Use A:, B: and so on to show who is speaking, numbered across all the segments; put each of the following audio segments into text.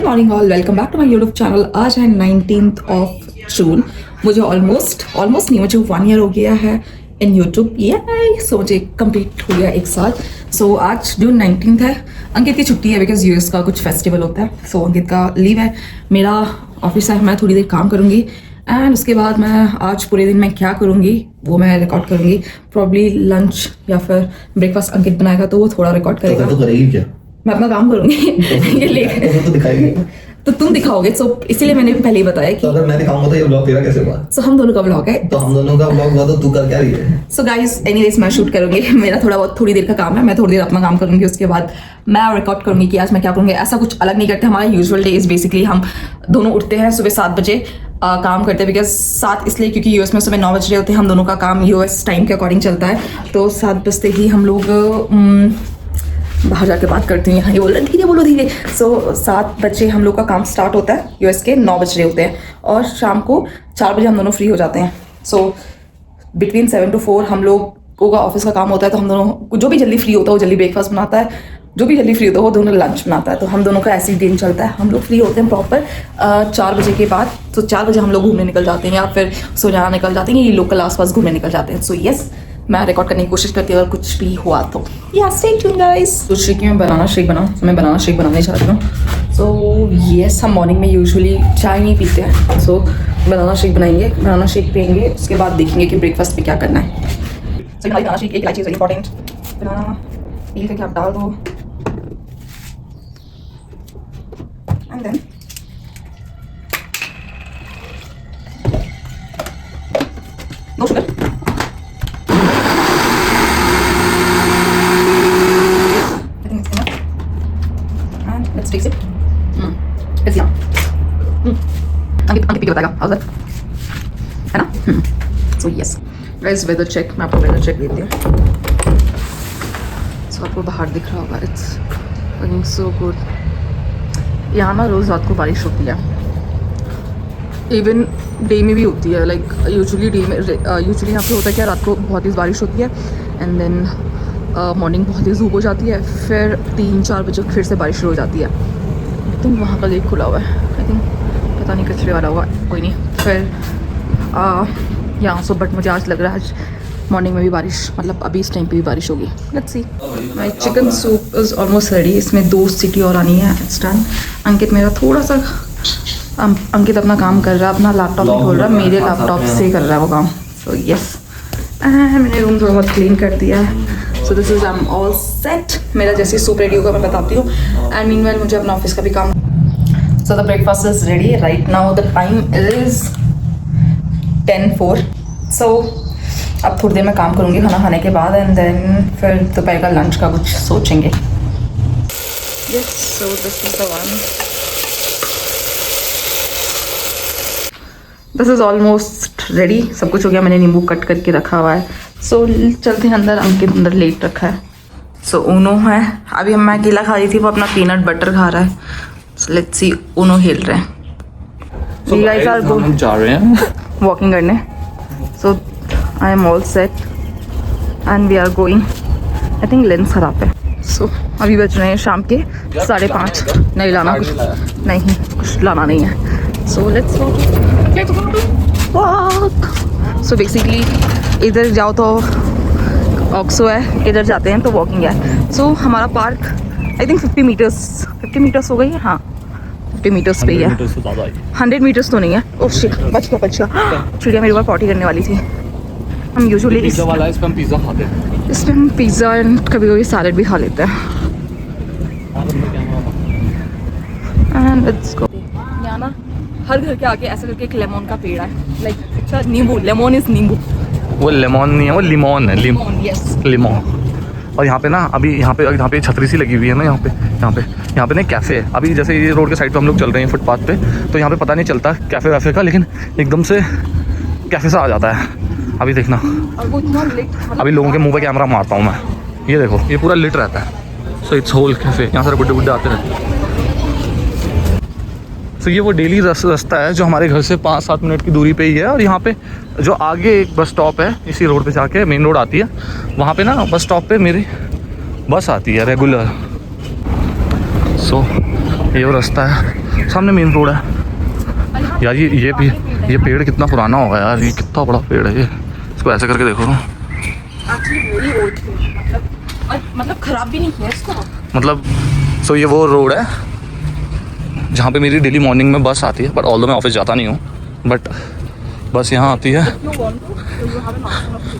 A: Morning all, welcome back to my YouTube channel. आज है 19th of June. मुझे almost नहीं, मुझे 1 ईयर हो गया है इन यूट्यूब। ये सो मुझे कंप्लीट हो गया 1 साल। सो आज जून 19th है। अंकित की छुट्टी है बिकॉज यूएस का कुछ फेस्टिवल होता है। सो अंकित का लीव है। मेरा ऑफिस है, मैं थोड़ी देर काम करूँगी एंड उसके बाद मैं आज पूरे दिन मैं क्या करूँगी वो मैं रिकॉर्ड करूँगी। प्रॉब्ली लंच या फिर ब्रेकफास्ट अंकित बनाएगा तो वो थोड़ा रिकॉर्ड करेगा।
B: तो करेगी क्या?
A: मैं अपना काम करूंगी। ये लेकर
B: तो दिखाएगी
A: तो तुम दिखाओगे। सो इसीलिए मैंने पहले ही बताया कि
B: तो अगर मैं दिखाऊंगा तो ये व्लॉग तेरा कैसे हुआ?
A: सो हम दोनों का व्लॉग है।
B: तो हम दोनों का व्लॉग हुआ तो तू कर क्या रही है?
A: सो गाइस एनीवेज मैं शूट करूंगी। मेरा थोड़ी देर का काम है। मैं थोड़ी देर अपना काम करूंगी, उसके बाद मैं रिकॉर्ड करूंगी कि आज मैं क्या करूंगी। ऐसा कुछ अलग नहीं करते। हमारा यूजुअल डे इज बेसिकली हम दोनों उठते हैं सुबह 7 बजे काम करते हैं। बिकॉज 7 इसलिए क्योंकि यूएस में सुबह 9 बज रहे होते हैं। हम दोनों का काम यूएस टाइम के अकॉर्डिंग चलता है। तो 7 बजते ही हम लोग बाहर जाके बात करती हूँ। यहाँ ये बोल रहे धीरे बोलो धीरे। सो 7 बजे हम लोग का काम स्टार्ट होता है। यूएस के 9 बज रहे होते हैं और शाम को 4 बजे हम दोनों फ्री हो जाते हैं। सो बिटवीन 7 to 4 हम लोगों का ऑफिस का काम होता है। तो हम दोनों जो भी जल्दी फ्री होता है वो जल्दी ब्रेकफास्ट बनाता है, जो भी जल्दी फ्री होता है वो दोनों लंच बनाता है। तो हम दोनों का ऐसे ही दिन चलता है। हम लोग फ्री होते हैं प्रॉपर 4 बजे के बाद। तो 4 बजे हम लोग घूमने निकल जाते हैं या फिर सोजाना निकल जाते हैं, ये लोकल आसपास घूमने निकल जाते हैं। सो यस, मैं रिकॉर्ड करने की कोशिश करती हूँ अगर कुछ भी हुआ तो। या स्टे ट्यून्ड गाइस। सोच रही कि मैं बनाना शेक बनाऊँ, तो मैं बनाना शेक बनाने जा रही हूँ। सो यस, हम मॉर्निंग में यूजुअली चाय नहीं पीते हैं। सो बनाना शेक बनाएंगे, बनाना शेक पियेंगे, उसके बाद देखेंगे कि ब्रेकफास्ट में क्या करना है। सो बनाना शेक एक इलायची is very important. Banana peel करके आप डाल दो and then no sugar. Let's fix it. It's yum. Ankit पी के बताएगा हाउ इज इट, है ना? So yes guys, weather check मैं आपको वेदर चेक देती हूँ। सो आपको बाहर दिख रहा होगा, इट्स लुकिंग सो गुड। यहाँ ना रोज़ रात को बारिश होती है, इवन डे में भी होती है। लाइक यूजुअली डे में यूजुअली यहाँ पे होता है क्या, रात को बहुत तेज़ बारिश होती है एंड देन मॉर्निंग बहुत तेज़ धूप हो जाती है, फिर 3-4 बजे फिर से बारिश शुरू हो जाती है। आई थिंक वहाँ का गेट खुला हुआ है, आई थिंक पता नहीं कचरे वाला होगा, कोई नहीं। फिर यहाँ सो बट मुझे आज लग रहा है आज मॉर्निंग में भी बारिश, मतलब अभी इस टाइम पे भी बारिश होगी। Let's see. My chicken soup is almost ready. इसमें 2 सीटी और आनी है, इट्स डन। अंकित मेरा थोड़ा सा अंकित अपना काम कर रहा है, अपना लैपटॉप नहीं खोल रहा, मेरे लैपटॉप से कर रहा है वो काम। सो यस, मैंने रूम थोड़ा बहुत क्लीन कर दिया है। So this is I am all set. मेरा जैसे सूप रेडी होगा मैं बताती हूँ। एंड मीनवाइल मुझे अपना ऑफिस का भी काम। So the breakfast is ready right now. The time is 10:04। सो अब थोड़ी देर में काम करूँगी खाना खाने के बाद एंड देन फिर दोपहर का लंच का कुछ सोचेंगे। Yes, so this is the one. This is almost ready. सब कुछ हो गया, मैंने नींबू कट करके रखा हुआ है। सो चलते हैं अंदर। अंकित अंदर लेट रखा है। सो ऊनो है। अभी मैं अकेला खा रही थी, वो अपना पीनट बटर खा रहा है। सो लेट्स सी, ऊनो खेल रहे हैं। So guys are going जा रहे हैं वॉकिंग करने। So I am all set and we are going. I think lens खराब है। सो अभी बज रहे हैं शाम के 5:30। नहीं लाना कुछ, नहीं कुछ लाना नहीं है। So let's walk. So basically इधर जाओ तो ऑक्सो है, इधर जाते हैं तो वॉकिंग है। सो हमारा पार्क आई थिंक 50 मीटर्स हो गई है। हाँ 50 मीटर्स पे ही है, 100 मीटर्स तो नहीं है। ओह शिट, बच गया। चिड़िया मेरे ऊपर पॉटी करने वाली थी। हम यूजुअली इसमें हम पिज़्ज़ा खाते हैं। इसमें हम पिज़्ज़ा एंड कभी कभी सैलड भी खा लेते हैं। And let's go. यहाँ ना हर घर के आगे ऐसा करके एक लेमन का पेड़ है। लाइक अच्छा नींबू, लेमन इज नींबू।
C: वो लेमन नहीं है, वो लिमोन है।
A: यस,
C: लिमोन। और यहाँ पे ना अभी यहाँ पे छतरी सी लगी हुई है ना, यहाँ पे ना कैफ़े है। अभी जैसे ये रोड के साइड पे हम लोग चल रहे हैं फुटपाथ पे, तो यहाँ पे पता नहीं चलता कैफ़े वैफे का, लेकिन एकदम से कैफ़े सा आ जाता है। अभी देखना, अभी लोगों के मुंह पे कैमरा मारता हूँ मैं। ये देखो, ये पूरा लिट रहता है। So it's whole cafe. यहाँ सारे बुड्ढे आते रहते हैं। तो ये वो डेली रास्ता है जो हमारे घर से 5-7 मिनट की दूरी पे ही है। और यहाँ पे जो आगे एक बस स्टॉप है, इसी रोड पे जाके मेन रोड आती है, वहाँ पे ना बस स्टॉप पे मेरी बस आती है रेगुलर। सो ये वो रास्ता है सामने मेन रोड है यार। ये पेड़ कितना पुराना होगा यार, ये कितना बड़ा पेड़ है ये। इसको ऐसे करके देखो ना,
A: मतलब खराब भी नहीं किया इसको।
C: मतलब सो ये वो रोड है जहाँ पे मेरी डेली मॉर्निंग में बस आती है, बट ऑल्दो मैं ऑफिस जाता नहीं हूँ, बट बस यहाँ आती है।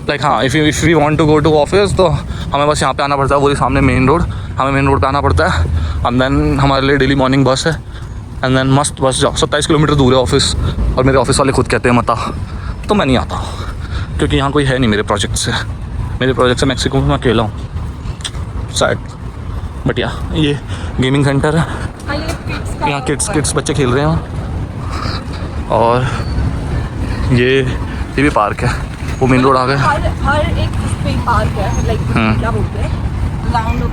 C: लाइक हाँ, if we want to go to office तो हमें बस यहाँ पे आना पड़ता है, वो सामने मेन रोड, हमें मेन रोड पे आना पड़ता है। एंड देन हमारे लिए डेली मॉर्निंग बस है, एंड देन मस्त बस जाओ। 27 किलोमीटर दूर है ऑफिस, और मेरे ऑफिस वाले खुद कहते हैं मत आ, तो मैं नहीं आता क्योंकि यहाँ कोई है नहीं मेरे प्रोजेक्ट से। मेरे प्रोजेक्ट से मैक्सिको में मैं अकेला हूँ, सैड। बट या ये गेमिंग सेंटर है, यहाँ किड्स बच्चे खेल रहे हैं। और ये भी पार्क है, वो मेन रोड आ गए।
A: हर एक पे पार्क है, लाइक क्या बोलते हैं, राउंड ऑफ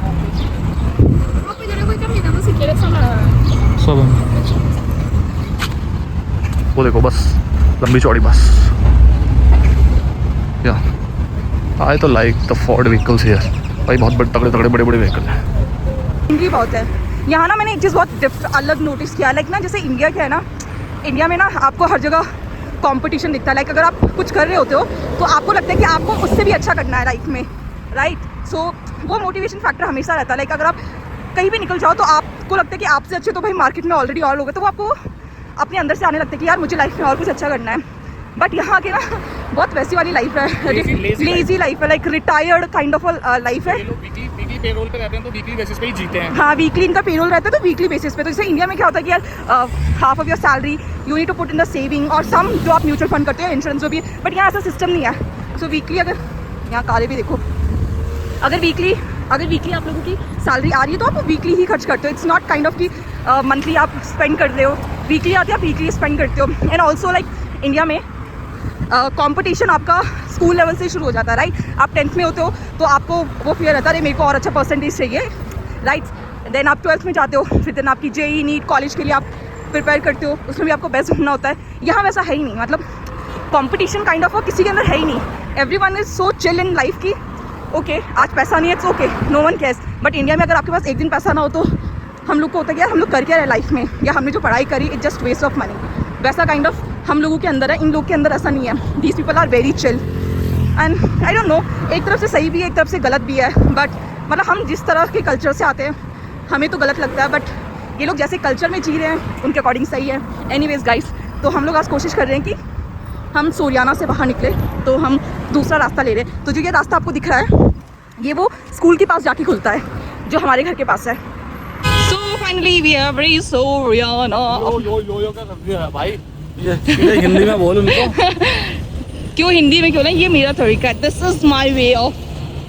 C: सब वो देखो बस, लंबी चौड़ी बस। या आई तो like the Ford vehicles here, भाई बहुत तगड़े बड़े व्हीकल हैं।
A: हिंदी बहुत है यहाँ ना। मैंने एक चीज़ बहुत अलग नोटिस किया, लाइक ना जैसे इंडिया क्या है ना, इंडिया में ना आपको हर जगह कंपटीशन दिखता है। लाइक अगर आप कुछ कर रहे होते हो तो आपको लगता है कि आपको उससे भी अच्छा करना है लाइफ में, राइट। सो वो मोटिवेशन फैक्टर हमेशा रहता है। लाइक अगर आप कहीं भी निकल जाओ तो आपको लगता है कि आपसे अच्छे तो भाई मार्केट में ऑलरेडी और लोग हैं, तो वो आपको अपने अंदर से आने लगता है कि यार मुझे लाइफ में और कुछ अच्छा करना है। बट यहाँ के ना बहुत वैसी वाली लाइफ है, लेजी लाइफ है, like retired kind of life है।
C: वीकली पेरोल पे रहते हैं तो वीकली बेसिस पे ही जीते हैं।
A: हाँ, वीकली इनका पेरोल रहता है तो वीकली बेसिस पे। तो जैसे इंडिया में क्या होता है कि यार half of your salary you need to put in the saving, और सम जो आप म्यूचुअल फंड करते हो, इंश्योरेंस जो भी है। बट यहाँ ऐसा सिस्टम नहीं है। सो वीकली अगर यहाँ कारे भी देखो, अगर वीकली आप लोगों की सैलरी आ रही है तो आप वीकली ही खर्च करते हो। इट्स नॉट काइंड ऑफ कि मंथली आप स्पेंड कर रहे हो, वीकली आते हो आप वीकली स्पेंड करते हो। एंड ऑल्सो लाइक इंडिया में कंपटीशन आपका स्कूल लेवल से शुरू हो जाता है, राइट। आप 10th में होते हो तो आपको वो फियर रहता है मेरे को और अच्छा परसेंटेज चाहिए, राइट। देन आप 12th में जाते हो, फिर देन आपकी JEE नीट कॉलेज के लिए आप प्रिपेयर करते हो, उसमें भी आपको बेस्ट ढूंढना होता है। यहाँ वैसा है ही नहीं, मतलब कंपटीशन काइंड ऑफ किसी के अंदर है ही नहीं। Everyone is so chill in life की ओके आज पैसा नहीं है, it's okay, no one cares. But India में अगर आपके पास एक दिन पैसा ना हो तो हम लोग को होता है कि यार हम लोग कर क्या रहे लाइफ में, या हमने जो पढ़ाई करी it's just waste of money. वैसा काइंड ऑफ हम लोगों के अंदर है, इन लोग के अंदर ऐसा नहीं है। These people are very chill and I don't know, एक तरफ से सही भी है, एक तरफ से गलत भी है। बट मतलब हम जिस तरह के कल्चर से आते हैं हमें तो गलत लगता है, बट ये लोग जैसे कल्चर में जी रहे हैं उनके अकॉर्डिंग सही है। एनीवेज गाइस, तो हम लोग आज कोशिश कर रहे हैं कि हम सोरियाना से बाहर निकले, तो हम दूसरा रास्ता ले रहे हैं। तो जो ये रास्ता आपको दिख रहा है ये वो स्कूल के पास जाके खुलता है जो हमारे घर के पास है। So finally we are very Soriana.
C: भाई ये हिंदी में बोल उनको।
A: क्यों हिंदी में क्यों नहीं, ये मेरा तरीका है, this is my way of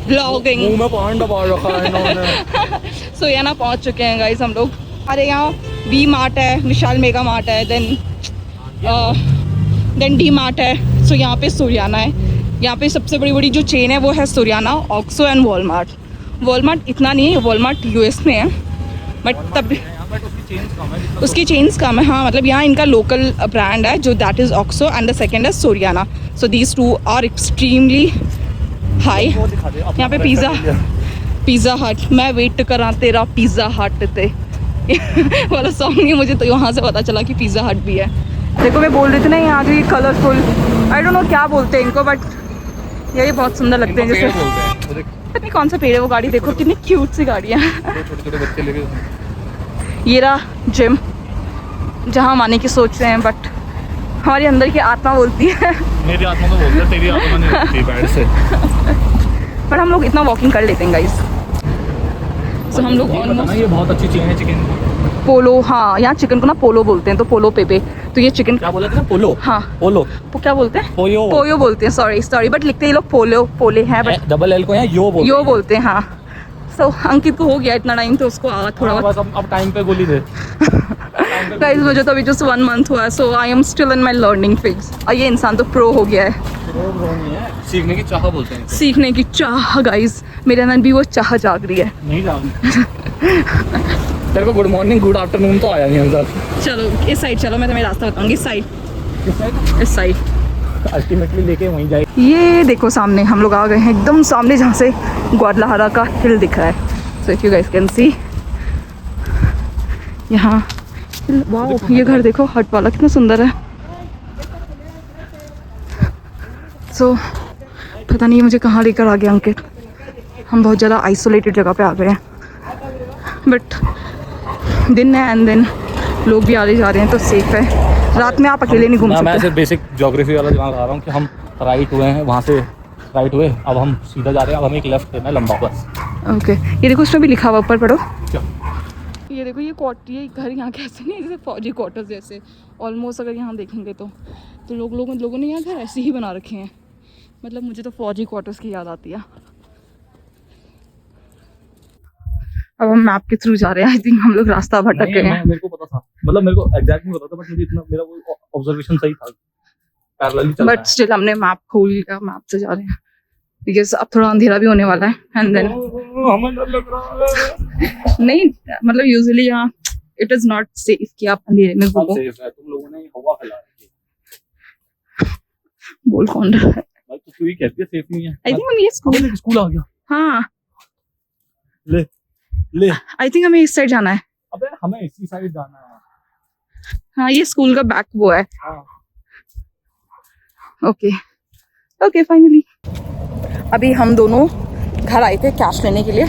A: blogging.
C: मुंह में पान दबा रखा है इन्होंने।
A: सोरियाना पहुंच चुके हैं गाइस हम लोग। अरे यहाँ वी मार्ट है, विशाल मेगा मार्ट है, देन डी मार्ट है। सो यहाँ पे सोरियाना है। यहाँ पे सबसे बड़ी जो चेन है वो है सोरियाना, ऑक्सो एंड वॉलमार्ट। वॉलमार्ट इतना नहीं है, वॉलमार्ट US में है, बट तब उसकी चेन्स कम है। हाँ, मतलब यहाँ इनका लोकल ब्रांड है जो that is Oxxo and the second है Soriana. So these two are extremely high. यहाँ पे पिज़्ज़ा हट, मैं वेट करा तेरा पिज़्ज़ा हट ते वाला सॉन्ग नहीं, मुझे तो यहाँ से पता चला कि पिज़्ज़ा हट भी है। देखो मैं बोल रही थी ना यहाँ की कलरफुल, आई डोंट नो क्या बोलते हैं इनको, बट ये बहुत सुंदर लगते हैं। जैसे पता नहीं कौन सा पेड़ है, वो गाड़ी देखो कितनी क्यूट सी गाड़ियाँ।
C: छोटे बच्चे लेके
A: ये रहा जिम जहाँ हम आने की सोच रहे हैं, बट हमारी अंदर की आत्मा बोलती है।
C: मेरी आत्मा तो बोलती है, तेरी आत्मा नहीं बोलती बैठ से।
A: पर हम लोग इतना वॉकिंग कर लेते हैं गाइस। सो हम लोग
C: ये बहुत अच्छी चीज़ है चिकन
A: पोलो। हाँ, यहाँ चिकन को ना पोलो बोलते हैं, तो पोलो पेपे। तो ये चिकन
C: क्या बोला था ना, पोलो।
A: हाँ
C: पोलो
A: क्या बोलते हैं,
C: पोयो
A: बोलते हैं। सॉरी बट लिखते हैं ये लोग पोले हैं, बट
C: डबल एल को है यो
A: बोलते हैं। हाँ, सो अंकित को हो गया इतना टाइम तो उसको थोड़ा
C: बस अब टाइम पे गोली दे।
A: गाइस मुझे तो अभी जस्ट 1 month हुआ है, so I am still in my learning phase. और ये इंसान तो प्रो हो गया है।
C: सीखने की चाह बोलते हैं,
A: सीखने की चाह। गाइस मेरे अंदर भी वो चाह जाग रही है।
C: नहीं जाग तेरे को गुड मॉर्निंग गुड आफ्टरनून तो आया नहीं अंदर।
A: चलो इस साइड चलो, मैं तुम्हें रास्ता बताऊंगी। इस साइड
C: अल्टीमेटली लेके वहीं जाए।
A: ये देखो सामने हम लोग आ गए हैं, एकदम सामने जहाँ से ग्वाडलाहारा का हिल दिख रहा है। So if you guys can see, यहाँ वाह, ये घर देखो हट वाला कितना सुंदर है। सो पता नहीं मुझे कहाँ लेकर आ गया अंकित। हम बहुत ज़्यादा आइसोलेटेड जगह पे आ गए हैं, बट दिन है एंड देन लोग भी आ रहे जा रहे हैं तो सेफ है। रात में आप अकेले नहीं घूम सकते।
C: मैं सिर्फ बेसिक ज्योग्राफी वाला दिमाग लगा रहा हूँ कि हम राइट हुए हैं, वहाँ से राइट हुए, अब हम सीधा जा रहे हैं, अब हमें एक लेफ्ट लेना है लंबा बस।
A: ओके ये देखो उसमें भी लिखा हुआ, ऊपर पढ़ो।
C: क्या?
A: ये देखो ये घर यहाँ कैसे नहीं, जैसे फौजी क्वार्टर्स जैसे ऑलमोस्ट। अगर यहाँ देखेंगे तो लोगों ने यहाँ घर ऐसे ही बना रखे हैं। मतलब मुझे तो फौजी क्वार्टर्स की याद आती है। अब हम मैप के थ्रू जा रहे हैं। आई थिंक हम लोग रास्ता भटक गए हैं।
C: मेरे को पता था, मतलब मेरे को एग्जैक्ट नहीं पता था, बट मुझे इतना मेरा वो ऑब्जर्वेशन सही था, पैरेलली चल रहा है।
A: बट स्टिल हमने मैप खोल लिया, मैप से जा रहे हैं बिकॉज अब थोड़ा अंधेरा भी होने वाला है। एंड देन
C: हमें डर लग रहा है।
A: नहीं मतलब यूजुअली यहाँ इट इज नॉट सेफ कि आप अंधेरे में घूमो।
C: सेफ है, तुम लोगों ने हवा फैला रखी है।
A: बोल कौन रहा है?
C: भाई तू ही कहती है सेफ नहीं है।
A: आई थिंक ये
C: स्कूल आ गया।
A: हाँ
C: ले
A: आई थिंक हमें इस साइड जाना है।
C: अबे हमें इसी साइड जाना है।
A: हाँ ये स्कूल का बैक वो है।
C: हाँ।
A: ओके फाइनली अभी हम दोनों घर आए थे कैश लेने के लिए,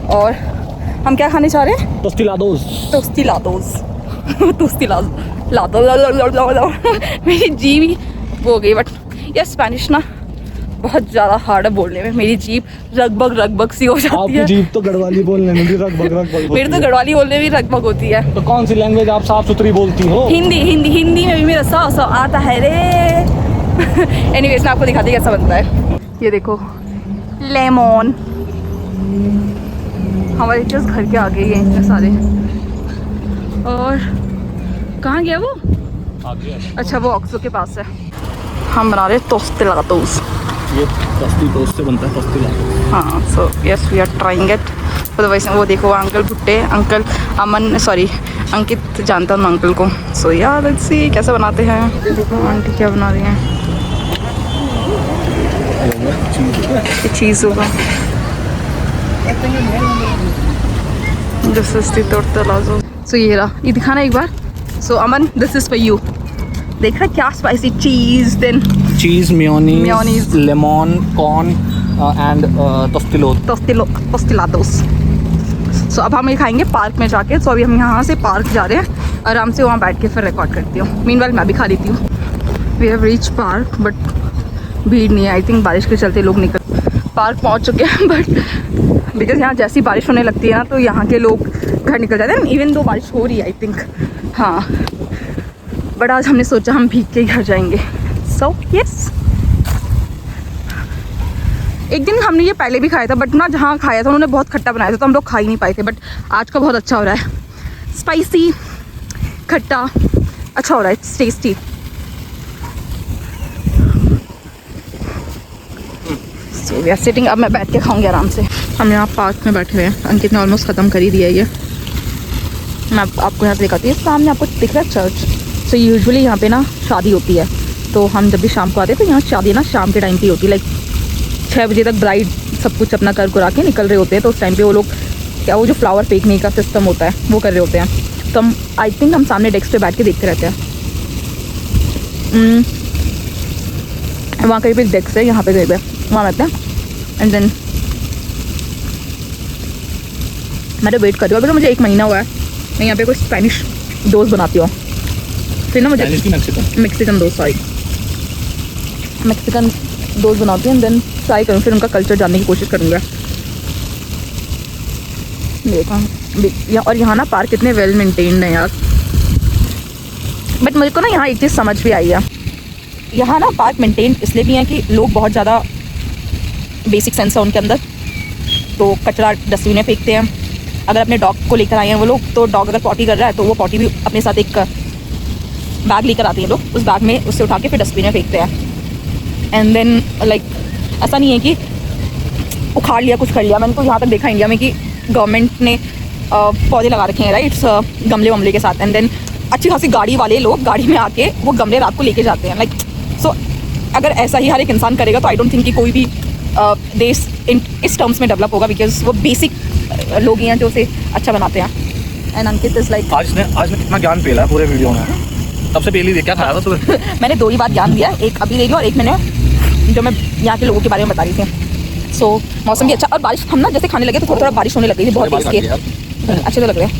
A: और हम क्या खाने चाह रहे हैं?
C: टोस्टी लादोस।
A: मेरी जीभ ही वो हो गई। बट यार स्पेनिश ना बहुत ज़्यादा हार्ड है बोलने में। मेरी जीभ रगबग सी हो जाती है।
C: आपकी जीभ तो गढ़वाली बोलने में भी रगबग
A: मेरी तो गढ़वाली बोलने में भी रगबग होती है।
C: तो कौन सी लैंग्वेज आप साफ सुथरी बोलती हो?
A: हिंदी में भी मेरा सा आता है रे। एनीवेज मैं आपको दिखाती हूँ कैसा बनता है। ये देखो लेमन, हमारे जस्ट घर के आगे ही हैं इतने सारे। और कहाँ गया वो?
C: आगे है।
A: अच्छा वो ऑक्सो के पास है। हम बना रहे टोस्टिलादोस।
C: ये टोस्टी टोस्ट से बनता है टोस्टिलादोस।
A: हाँ so yes we are trying it. तो वैसे वो देखो अंकल भुट्टे, अंकल अंकित जानता हूँ अंकल को। सो यार लेट्स सी कैसे बनाते हैं। देखो आंटी क्या बना रही हैं। ये चीज़ होगा। दिस इज द टोस्टिलादोस। सो ये रहा, ये दिखाना एक बार। So Aman this is for you. देख रहा क्या spicy cheese, then
C: cheese, mayonnaise, lemon, corn and टोस्टिलादोस। सो अब हम ये खाएंगे पार्क में जाके। सो अभी हम यहाँ से पार्क जा रहे हैं, आराम से वहाँ बैठ के फिर रिकॉर्ड करती हूँ। मीनवाइल मैं भी खा लेती हूँ। We have reach park but भीड़ नहीं है। आई थिंक बारिश के चलते लोग पार्क पहुँच चुके हैं, बट बिकॉज यहाँ जैसी बारिश होने लगती है ना तो यहाँ के लोग घर निकल जाते हैं। इवन दो बारिश हो रही है आई थिंक। हाँ बट आज हमने सोचा हम भीग के घर जाएंगे। सो यस एक दिन हमने ये पहले भी खाया था, बट ना जहाँ खाया था उन्होंने बहुत खट्टा बनाया था तो हम लोग खा ही नहीं पाए थे। बट आज का बहुत अच्छा हो रहा है, स्पाइसी खट्टा अच्छा हो रहा है, it's tasty. So we are sitting. अब मैं बैठ के खाऊंगी आराम से। हम यहाँ पार्क में बैठे हुए हैं। अंकित ने ऑलमोस्ट ख़त्म कर ही दिया है ये। मैं आपको यहाँ से दिखाती हूँ। सामने आपको दिख रहा है चर्च। सो यूजुअली यहाँ पे ना शादी होती है, तो हम जब भी शाम को आते हैं तो यहाँ शादी ना शाम के टाइम पे होती है। लाइक 6 बजे तक ब्राइड सब कुछ अपना कर करा के निकल रहे होते हैं, तो उस टाइम पे वो लोग क्या वो जो फ्लावर फेंकने का सिस्टम होता है वो कर रहे होते हैं। तो हम आई थिंक हम सामने डेस्क पे बैठ के देखते रहते हैं। वहाँ कहीं पे डेस्क है, यहाँ पे कहीं पे वहाँ रहते हैं। एंड देन मैं तो वेट कर रही हूँ। अभी तो मुझे 1 महीना हुआ है। मैं यहाँ पे कोई स्पेनिश डोज बनाती हूँ, फिर ना मुझे मैक्सिकन डोज बनाती हूँ। देन ट्राई करूँ, फिर उनका कल्चर जानने की कोशिश करूँगा। देखा और यहाँ ना पार्क इतने वेल मेंटेन्ड है यार। बट मुझे को ना यहाँ एक चीज़ समझ भी आई है। यहाँ ना पार्क मेंटेन इसलिए भी है कि लोग बहुत ज़्यादा बेसिक सेंस है उनके अंदर, तो कचरा डस्टबिन में फेंकते हैं। अगर अपने डॉग को लेकर आए हैं वो लोग, तो डॉग अगर पॉटी कर रहा है तो वो पॉटी भी अपने साथ एक बैग लेकर आते हैं लोग, उस बैग में उससे उठा के फिर डस्टबिन में फेंकते हैं। एंड देन लाइक ऐसा नहीं है कि उखाड़ लिया कुछ कर लिया। मैंने तो यहाँ तक देखा इंडिया में कि गवर्नमेंट ने पौधे लगा रखे हैं राइट्स, गमले वमले के साथ। एंड देन अच्छी खासी गाड़ी वाले लोग गाड़ी में आके वो गमले रात को लेके जाते हैं। लाइक सो अगर ऐसा ही हर एक इंसान करेगा तो आई डोंट थिंक कि कोई भी देश इस टर्म्स में डेवलप होगा, बिकॉज वो बेसिक लोग ही हैं जो उसे अच्छा बनाते हैं।
A: एंड अंकित इज लाइक
C: आज ने कितना ज्ञान पेला है पूरे वीडियो में। सबसे पहले क्या खाया था सुबह?
A: मैंने 2 ही बार ज्ञान दिया, एक अभी दे दिया और एक मैंने जो मैं यहाँ के लोगों के बारे में बता रही थी। सो मौसम भी अच्छा और बारिश, हम ना जैसे खाने लगे तो थोड़ा थोड़ा बारिश होने लग गई थी, बहुत तेज की, अच्छे तो लग रहे हैं।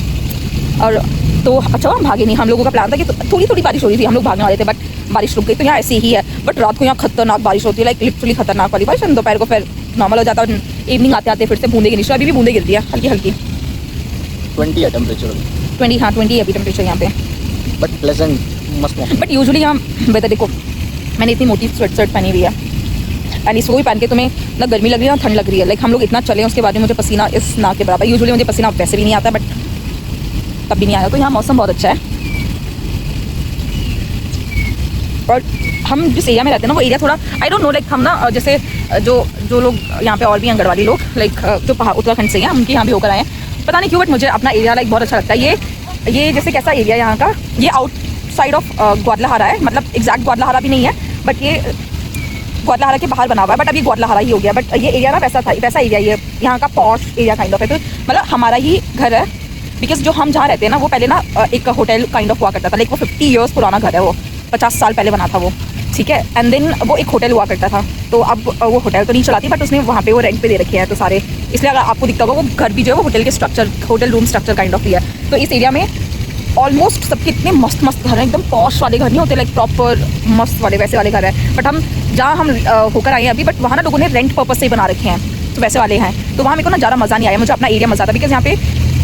A: और तो अच्छा हम भागे नहीं, हम लोगों का प्लान था कि थोड़ी थोड़ी बारिश हो रही थी, हम लोग भागने वाले थे बट बारिश रुक गई। तो यहाँ ऐसे ही है, बट रात को यहाँ खतरनाक बारिश होती है, लाइक लिटरली खतरनाक वाली बारिश। दोपहर को फिर नॉर्मल हो जाता है और इवनिंग आते आते फिर से बूंदे गिरनी, अभी भी बूंदे गिरती है हल्की हल्की।
C: 20 है टेम्परेचर,
A: 20, हाँ 20 है अभी टेम्परेचर यहाँ पे,
C: बट प्लेजेंट मस्त।
A: बट यूजुअली यहाँ वेदर देखो, मैंने इतनी मोटी स्वेट शर्ट पहनी हुई है एंड इसको भी पहन के तुम्हें ना गर्मी लग रही है ना ठंड लग रही है। लाइक हम लोग इतना चले उसके बाद में मुझे पसीना इस ना के बराबर, यूजुअली मुझे पसीना वैसे भी नहीं आता बट तब भी नहीं आया। तो यहाँ मौसम बहुत अच्छा है और हम जिस एरिया में रहते हैं ना वो एरिया थोड़ा आई डोंट नो, लाइक हम ना जैसे जो लोग यहाँ पे और भी अंगड़वाड़ी लोग लाइक जो उत्तराखंड से हैं उनके यहाँ भी होकर आए हैं, पता नहीं क्यों बट मुझे अपना एरिया लाइक बहुत अच्छा लगता है। ये जैसे कैसा एरिया यहाँ का, ये आउटसाइड ऑफ ग्वादलाहारा है, मतलब एग्जैक्ट ग्वादलाहारा भी नहीं है बट ये ग्वादलाहारा के बाहर बना हुआ है, बट अभी ग्वादलाहारा ही हो गया। बट ये एरिया ना वैसा एरिया, ये यहाँ का पॉश एरिया काइंड ऑफ है, तो मतलब हमारा ही घर है। बिकॉज जो हम जहाँ रहते हैं ना वो पहले ना एक होटल काइंड ऑफ हुआ करता था, लाइक वो 50 ईयर्स पुराना घर है, वो 50 साल पहले बना था वो, ठीक है। एंड देन वो एक होटल हुआ करता था, तो अब वो होटल तो नहीं चलाती बट उसने वहाँ पे वो रेंट पे दे रखे हैं तो सारे, इसलिए अगर आपको दिखता होगा वो घर भी जो है वो होटल के structure, hotel room structure kind of ही है। तो इस एरिया में ऑलमोस्ट सबके इतने मस्त मस्त घर हैं, एकदम पॉश वाले घर नहीं होते, लाइक प्रॉपर मस्त वाले वैसे वाले घर हैं। बट हम जहाँ हम होकर आए हैं अभी, बट वहाँ ना लोगों ने रेंट पर्पस से ही बना रखे हैं, तो वैसे वाले हैं। तो वहाँ मेरे को ना ज़्यादा मज़ा नहीं आया, मुझे अपना एरिया मज़ा आता, बिकॉज यहाँ पे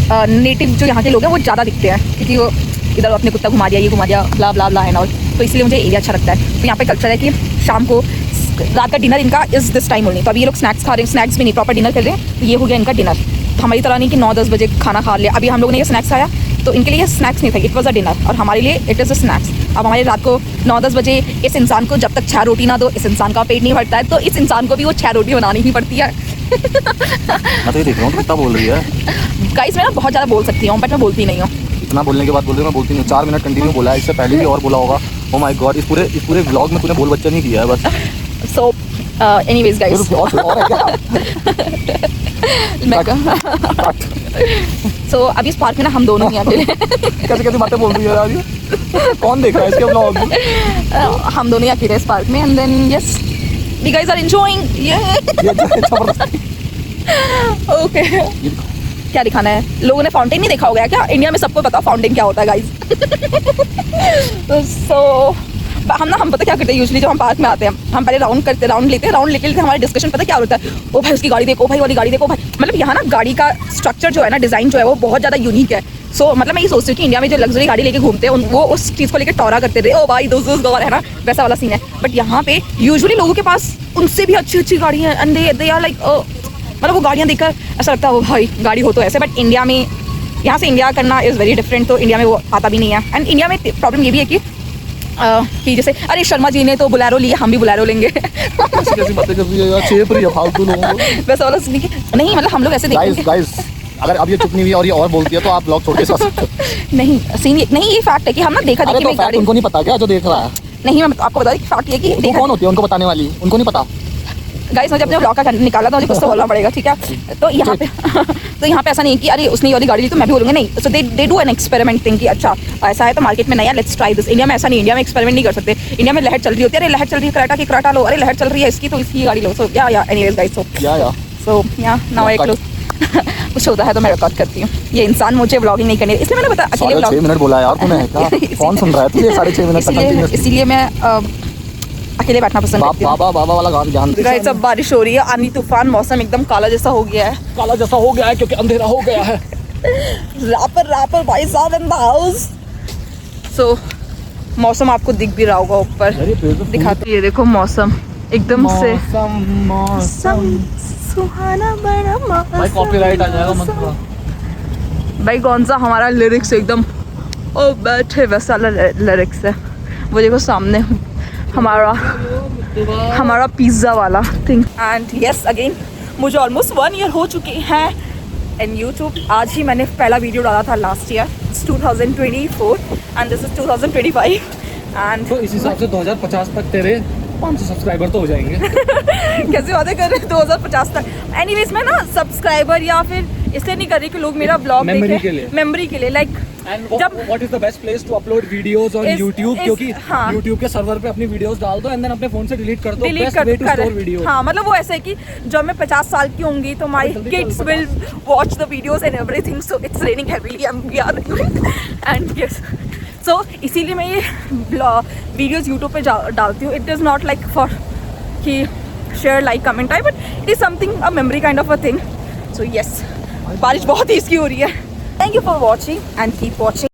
A: नेटिव जो यहाँ के लोग हैं वो ज़्यादा दिखते हैं, क्योंकि वो इधर अपने कुत्ता घुमा दिया, ये घुमा दिया, ब्ला ब्ला ब्ला एंड ऑल, तो इसलिए मुझे एरिया अच्छा लगता है। तो यहाँ पे कल्चर है कि शाम को रात का डिनर इनका इस दिस टाइम ओनली, तो अभी ये लोग स्नैक्स खा रहे हैं, स्नैक्स भी नहीं प्रॉपर डिनर कर रहे हैं, तो ये हो गया इनका डिनर। तो हमारी तरह नहीं कि 9-10 बजे खाना खा लिया, अभी हम लोगों ने ये स्नैक्स खाया तो इनके लिए ये स्नैक्स नहीं था, इट वॉज अ डिनर, और हमारे लिए इट इज़ अ स्नैक्स। अब हमारे रात को 9-10 बजे इस इंसान को जब तक 6 रोटी ना दो इस इंसान का पेट नहीं भरता है, तो इस इंसान को भी वो 6 रोटी बनानी ही पड़ती है।
C: मैं तो ये देख रहा हूँ कितना बोल रही है
A: गाइस, मैं ना बहुत ज़्यादा बोल सकती हूँ बट मैं बोलती नहीं हूँ।
C: इतना बोलने के बाद बोल रही हूँ मैं बोलती नहीं हूँ। 4 मिनट कंटिन्यू बोला है, इससे पहले भी और बोला होगा। ओ माय गॉड, इस पूरे व्लॉग में तूने बोल बच्चा नहीं किया है बस।
A: सो एनीवेज गाइस, सो अभी इस पार्क में ना हम दोनों ही अकेले
C: कैसे बातें बोल रही है यार ये? कौन देख रहा है इसके व्लॉग?
A: हम दोनों ही अकेले इस पार्क में, and then yes we guys are enjoying. Okay, क्या दिखाना है? लोगों ने फाउंटेन नहीं देखा होगा क्या? इंडिया में सबको पता फाउंटेन क्या होता है गाइस। सो हम पता क्या करते हैं यूजुअली जब हम पार्क में आते हैं, हम पहले राउंड लेते हैं, हमारा डिस्कशन पता क्या होता है? ओ भाई उसकी गाड़ी देखो, ओ भाई वाली गाड़ी देखो भाई। मतलब यहाँ ना गाड़ी का स्ट्रक्चर जो है ना, डिज़ाइन जो है वो बहुत ज़्यादा यूनिक है। सो मतलब मैं ये सोचती हूँ कि इंडिया में जो लग्जरी गाड़ी लेके घूमते हैं वो उस चीज़ को लेकर टॉरा करते थे, ओ भाई दोस्त गौर है ना, वैसा वाला सीन है। बट यहाँ पे यूजुअली लोगों के पास उनसे भी अच्छी गाड़ियाँ हैं, एंड दे आर लाइक, मतलब वो गाड़ियाँ देखकर ऐसा लगता है ओ भाई गाड़ी हो तो ऐसे। बट इंडिया में यहाँ से इंडिया करना इज़ वेरी डिफरेंट, तो इंडिया में वो आता भी नहीं है। एंड इंडिया में प्रॉब्लम ये भी है कि जैसे अरे शर्मा जी ने तो बुलेरो लिया, हम भी बुलेरो लेंगे।
C: कैसी बातें कर रही है यार, चेप रही है फालतू लोगों को।
A: वैसा वाला सीन नहीं, मतलब हम लोग ऐसे देखते हैं
C: गाइस, अगर अब ये चुप नहीं हुई और ये और बोलती है तो आप ब्लॉग छोड़ के जा सकते हो।
A: नहीं सीन नहीं, ये फैक्ट है कि हम ना देखा देखी में गाड़ी,
C: उनको नहीं पता क्या जो देख रहा है?
A: नहीं मैं आपको बता रही फैक्ट ये कि
C: कौन होती है उनको बताने वाली, उनको नहीं पता।
A: गाइस मुझे अपने ब्लॉग का कंटेंट निकाला था, मुझे कुछ तो बोलना पड़ेगा, ठीक है? तो यहाँ पे तो यहाँ पे ऐसा नहीं कि अरे उसने ये वाली गाड़ी ली तो मैं भी बोलूँगा, नहीं। So they do an experiment thing कि अच्छा ऐसा है तो मार्केट में नया, लेट्स ट्राई दिस। इंडिया में ऐसा नहीं, इंडिया में एक्सपेरिमेंट नहीं कर सकते। इंडिया में लहर चल रही होती है, अरे लहर चल रही है कराटा की कराटा लो, अरे लहर चल रही है इसकी तो इसकी गाड़ी लो। सो या एनीवेज गाइस, सो या नाउ आई क्लोज। कुछ होता है तो मैं रिकॉर्ड करती हूँ। ये इंसान मुझे व्लॉगिंग नहीं करनी, इसलिए मैंने बताया अकेले व्लॉग
C: 6 मिनट बोला यार तूने, क्या कौन सुन रहा है तुझे 6.5 मिनट?
A: इसीलिए मैं अकेले बैठना पसंद करती हूँ।
C: बाबा वाला गान ध्यान दे।
A: गाइस अब बारिश हो रही है, आंधी तूफान, मौसम एकदम काला जैसा हो गया है।
C: काला जैसा हो गया है क्योंकि अंधेरा हो गया है।
A: रैपर भाई साहब इन द हाउस। सो मौसम आपको दिख भी रहा होगा ऊपर, दिखाते। ये देखो मौसम एकदम से मौसम सुहाना बड़ा मौसम।
C: भाई कॉपीराइट आ जाएगा मत।
A: भाई कौन सा हमारा लिरिक्स एकदम ओ बैठे वैसा लिरिक्स है। वो देखो सामने हमारा पिज्ज़ा वाला थिंग। एंड यस अगेन मुझे ऑलमोस्ट 1 ईयर हो चुके हैं इन यूट्यूब। आज ही मैंने पहला वीडियो डाला था last year 2024 and this is 2025 and
C: तो इस हिसाब से 2050 तक तेरे 500 सब्सक्राइबर तो हो जाएंगे।
A: कैसे वादे कर रहे हैं 2050 तक? एनीवेज मैं ना सब्सक्राइबर या फिर इसलिए नहीं कर रही कि लोग मेरा ब्लॉग
D: Memory
A: देखें,
D: के लिए।
A: मेमोरी के लिए लाइक
D: एंड
A: जब
D: what is the best place to upload videos on
A: इस-
D: YouTube,
A: इस-
D: क्योंकि
A: हाँ।
D: YouTube के सर्वर पे अपनी वीडियोस डाल दो एंड देन अपने फोन से डिलीट कर दो,
A: delete
D: best way to store video.
A: हाँ, मतलब वो ऐसे है कि जब मैं 50 साल की होंगी तो my kids will watch the videos and everything, so it's raining heavily and yes, so इसीलिए मैं ये वीडियोस यूट्यूब पे डालती हूँ. It is not like for कि share like comment I, but it is something a memory kind of a thing. So yes, बारिश बहुत तेज़ की हो रही है. Thank you for watching and keep watching.